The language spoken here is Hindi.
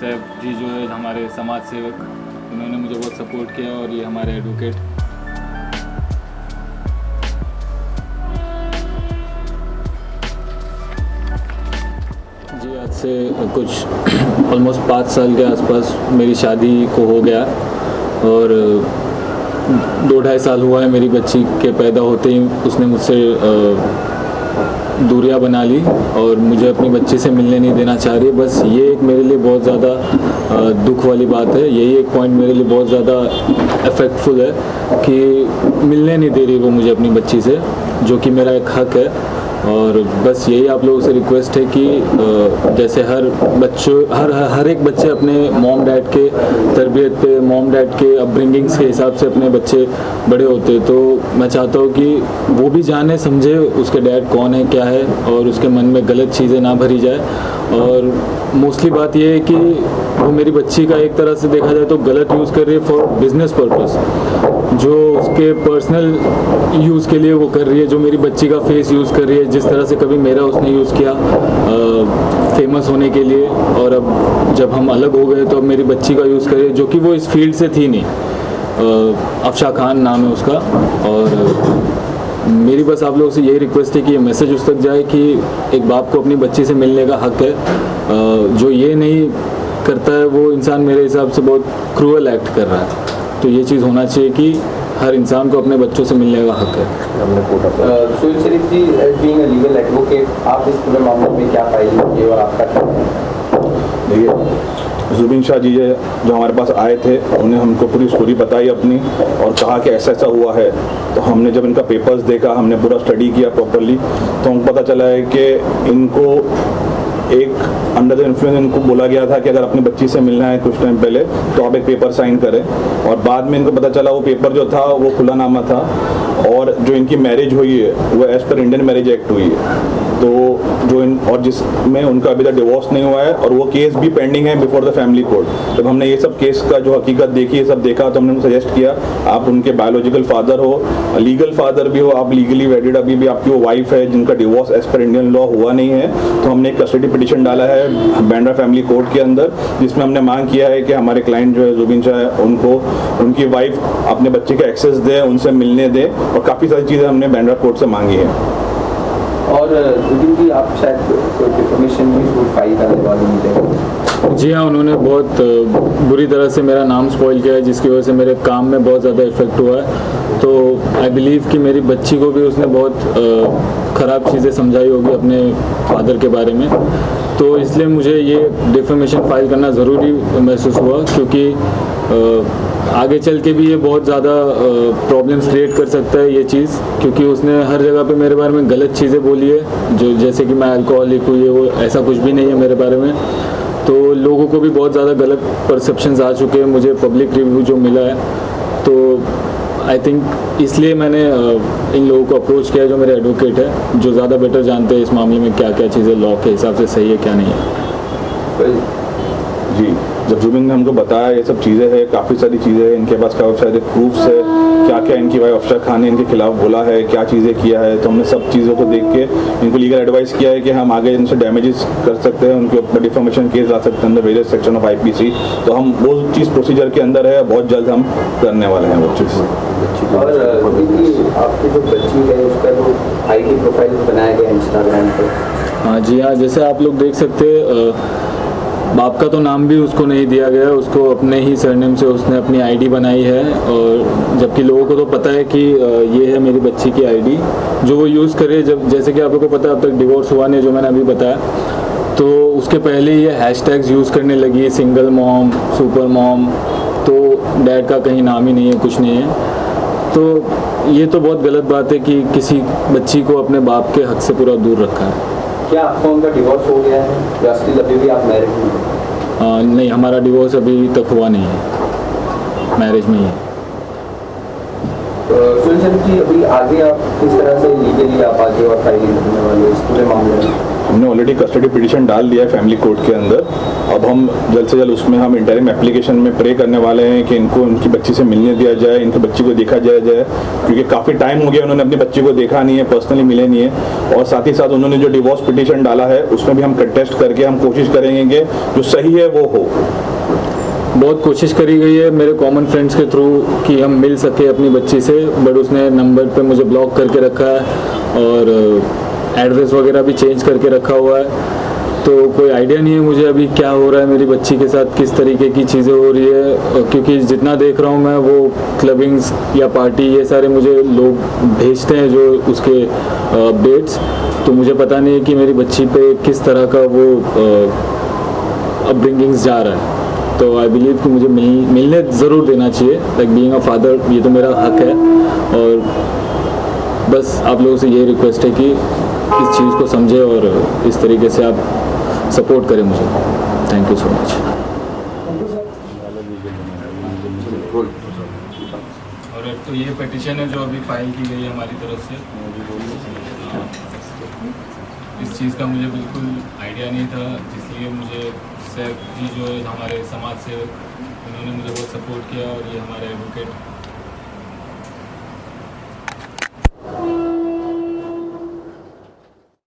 सैफ जी जो है हमारे समाज सेवक, उन्होंने मुझे बहुत सपोर्ट किया, और ये हमारे एडवोकेट। जी आज से कुछ ऑलमोस्ट 5 साल के आसपास मेरी शादी को हो गया, और 2-2.5 साल हुआ है मेरी बच्ची के पैदा होते ही उसने मुझसे दूरियां बना ली और मुझे अपनी बच्ची से मिलने नहीं देना चाह रही है। बस ये एक मेरे लिए बहुत ज़्यादा दुख वाली बात है। यही एक पॉइंट मेरे लिए बहुत ज़्यादा इफेक्टफुल है कि मिलने नहीं दे रही वो मुझे अपनी बच्ची से, जो कि मेरा एक हक है। और बस यही आप लोगों से रिक्वेस्ट है कि जैसे हर एक बच्चे अपने मॉम डैड के तरबियत पे, मॉम डैड के अपब्रिंगिंग्स के हिसाब से अपने बच्चे बड़े होते, तो मैं चाहता हूँ कि वो भी जाने समझे उसके डैड कौन है, क्या है, और उसके मन में गलत चीज़ें ना भरी जाए। और मोस्टली बात यह है कि वो मेरी बच्ची का एक तरह से देखा जाए तो गलत यूज़ कर रही है फॉर बिजनेस पर्पस, जो उसके पर्सनल यूज़ के लिए वो कर रही है, जो मेरी बच्ची का फेस यूज़ कर रही है, जिस तरह से कभी मेरा उसने यूज़ किया फेमस होने के लिए। और अब जब हम अलग हो गए तो अब मेरी बच्ची का यूज़ कर रही है, जो कि वो इस फील्ड से थी नहीं। अफशा खान नाम है उसका। और मेरी बस आप लोगों से यही रिक्वेस्ट है कि ये मैसेज उस तक जाए कि एक बाप को अपनी बच्ची से मिलने का हक है। जो ये नहीं करता है वो इंसान मेरे हिसाब से बहुत क्रूअल एक्ट कर रहा है। तो ये चीज़ होना चाहिए कि हर इंसान को अपने बच्चों से मिलने का हक है। Suhel Sharif ji, as being a legal advocate, आप इस पूरे मामले में क्या फाइल किए और आपका क्या है? देखिए, जुबिन शाह जी जो हमारे पास आए थे, उन्हें हमको पूरी स्टोरी बताई अपनी और कहा कि ऐसा ऐसा हुआ है। तो हमने जब इनका पेपर्स देखा, हमने पूरा स्टडी किया प्रॉपर्ली, तो हमको पता चला है कि इनको एक अंडर द इन्फ्लुएंस इनको बोला गया था कि अगर अपनी बच्ची से मिलना है कुछ टाइम पहले तो आप एक पेपर साइन करें। और बाद में इनको पता चला वो पेपर जो था वो खुलानामा था, और जो इनकी मैरिज हुई है वो as per Indian marriage act हुई है। तो और जिसमें उनका अभी तक डिवोर्स नहीं हुआ है, और वो केस भी पेंडिंग है बिफोर द फैमिली कोर्ट। जब हमने ये सब केस का जो हकीकत देखी, ये सब देखा, तो हमने सजेस्ट किया आप उनके बायोलॉजिकल फादर हो, लीगल फादर भी हो, आप लीगली वेडिड, अभी भी आपकी वो वाइफ है जिनका divorce as per Indian law हुआ नहीं है, तो हमने एक कस्टडी पिटिशन डाला है बांद्रा फैमिली कोर्ट के अंदर, जिसमें हमने मांग किया है कि हमारे क्लाइंट जो है जुबिन शाह है, उनको उनकी वाइफ अपने बच्चे के एक्सेस दे, उनसे मिलने दे, और काफ़ी सारी चीज़ें हमने बांद्रा कोर्ट से मांगी है। और जुबिन जी, आप शायद कोई डिफॉर्मेशन भी फाइल करने वाले मुझे। जी हाँ, उन्होंने बहुत बुरी तरह से मेरा नाम स्पॉइल किया है, जिसकी वजह से मेरे काम में बहुत ज़्यादा इफेक्ट हुआ है। तो आई बिलीव कि मेरी बच्ची को भी उसने बहुत ख़राब चीज़ें समझाई होगी अपने फादर के बारे में। तो इसलिए मुझे ये डिफॉर्मेशन फाइल करना ज़रूरी महसूस हुआ, क्योंकि आगे चल के भी ये बहुत ज़्यादा प्रॉब्लम्स क्रिएट कर सकता है ये चीज़, क्योंकि उसने हर जगह पे मेरे बारे में गलत चीज़ें बोली है, जो जैसे कि मैं अल्कोहलिक हुई है, वो ऐसा कुछ भी नहीं है मेरे बारे में। तो लोगों को भी बहुत ज़्यादा गलत परसेप्शंस आ चुके हैं, मुझे पब्लिक रिव्यू जो मिला है। तो आई थिंक इसलिए मैंने इन लोगों को अप्रोच किया जो मेरे एडवोकेट है, जो ज़्यादा बेटर जानते हैं इस मामले में क्या क्या चीज़ें लॉ के हिसाब से सही है क्या नहीं है। जी, जब जुबिन ने हमको बताया ये सब चीज़ें हैं, काफ़ी सारी चीज़ें हैं, इनके पास काफ़ी सारे प्रूफ्स है, क्या क्या इनकी वाइफ अफशा खान ने इनके खिलाफ बोला है, क्या चीज़ें किया है। तो हमने सब चीज़ों को देख के इनको लीगल एडवाइस किया है कि हम आगे इनसे डैमेजेस कर सकते हैं, उनके ऊपर डिफॉर्मेशन केस आ सकते हैं अंदर वेरियस सेक्शन ऑफ IPC। तो हम वो चीज़ प्रोसीजर के अंदर है, बहुत जल्द हम करने वाले हैं वो चीज़। और आपकी जो बच्ची है उसका जो ID प्रोफाइल बनाया गया इंस्टाग्राम पर। हाँ जी हाँ, जैसे आप लोग देख सकते हैं, बाप का तो नाम भी उसको नहीं दिया गया, उसको अपने ही सरनेम से उसने अपनी ID बनाई है। और जबकि लोगों को तो पता है कि ये है मेरी बच्ची की ID जो वो यूज़ करे। जब जैसे कि आप लोगों को पता है अब तक डिवोर्स हुआ नहीं, जो मैंने अभी बताया, तो उसके पहले ये हैशटैग्स यूज़ करने लगी, सिंगल मॉम, सुपर मॉम। तो डैड का कहीं नाम ही नहीं है, कुछ नहीं है। तो ये तो बहुत गलत बात है कि किसी बच्ची को अपने बाप के हक से पूरा दूर रखा है। क्या आपका उनका डिवोर्स हो गया है या स्टिल अभी भी आप मैरिड हैं? नहीं, हमारा डिवोर्स अभी तक हुआ नहीं है, मैरिज में ही है। सुहेल शरीफ जी, अभी आगे आप किस तरह से लीगली आप आगे और फाइलिंग करने वाले इस पूरे मामले में? हमने ऑलरेडी कस्टडी पिटीशन डाल दिया है फैमिली कोर्ट के अंदर। अब हम जल्द से जल्द उसमें हम इंटरिम एप्लीकेशन में प्रे करने वाले हैं कि इनको उनकी बच्ची से मिलने दिया जाए, इनकी बच्ची को देखा जाए क्योंकि काफ़ी टाइम हो गया उन्होंने अपनी बच्ची को देखा नहीं है, पर्सनली मिले नहीं है। और साथ ही साथ उन्होंने जो डिवोर्स पिटीशन डाला है उसमें भी हम कंटेस्ट करके हम कोशिश करेंगे कि जो सही है वो हो। बहुत कोशिश करी गई है मेरे कॉमन फ्रेंड्स के थ्रू कि हम मिल सके अपनी बच्ची से, बट उसने नंबर पे मुझे ब्लॉक करके रखा है और एड्रेस वगैरह भी चेंज करके रखा हुआ है। तो कोई आइडिया नहीं है मुझे अभी क्या हो रहा है मेरी बच्ची के साथ, किस तरीके की चीज़ें हो रही है, क्योंकि जितना देख रहा हूँ मैं वो क्लबिंग्स या पार्टी ये सारे मुझे लोग भेजते हैं जो उसके अपडेट्स, तो मुझे पता नहीं है कि मेरी बच्ची पे किस तरह का वो अपब्रिंगिंग्स जा रहा है। तो आई बिलीव कि मुझे मिलने ज़रूर देना चाहिए, लाइक बीइंग अ फादर ये तो मेरा हक है। और बस आप लोगों से ये रिक्वेस्ट है कि इस चीज़ को समझे और इस तरीके से आप सपोर्ट करें मुझे। Thank you so much. और एक तो ये पिटीशन है जो अभी फाइल की गई है हमारी तरफ से, इस चीज़ का मुझे बिल्कुल आइडिया नहीं था, इसलिए मुझे सैफ जी जो है हमारे समाज सेवक, उन्होंने मुझे बहुत सपोर्ट किया और ये हमारे एडवोकेट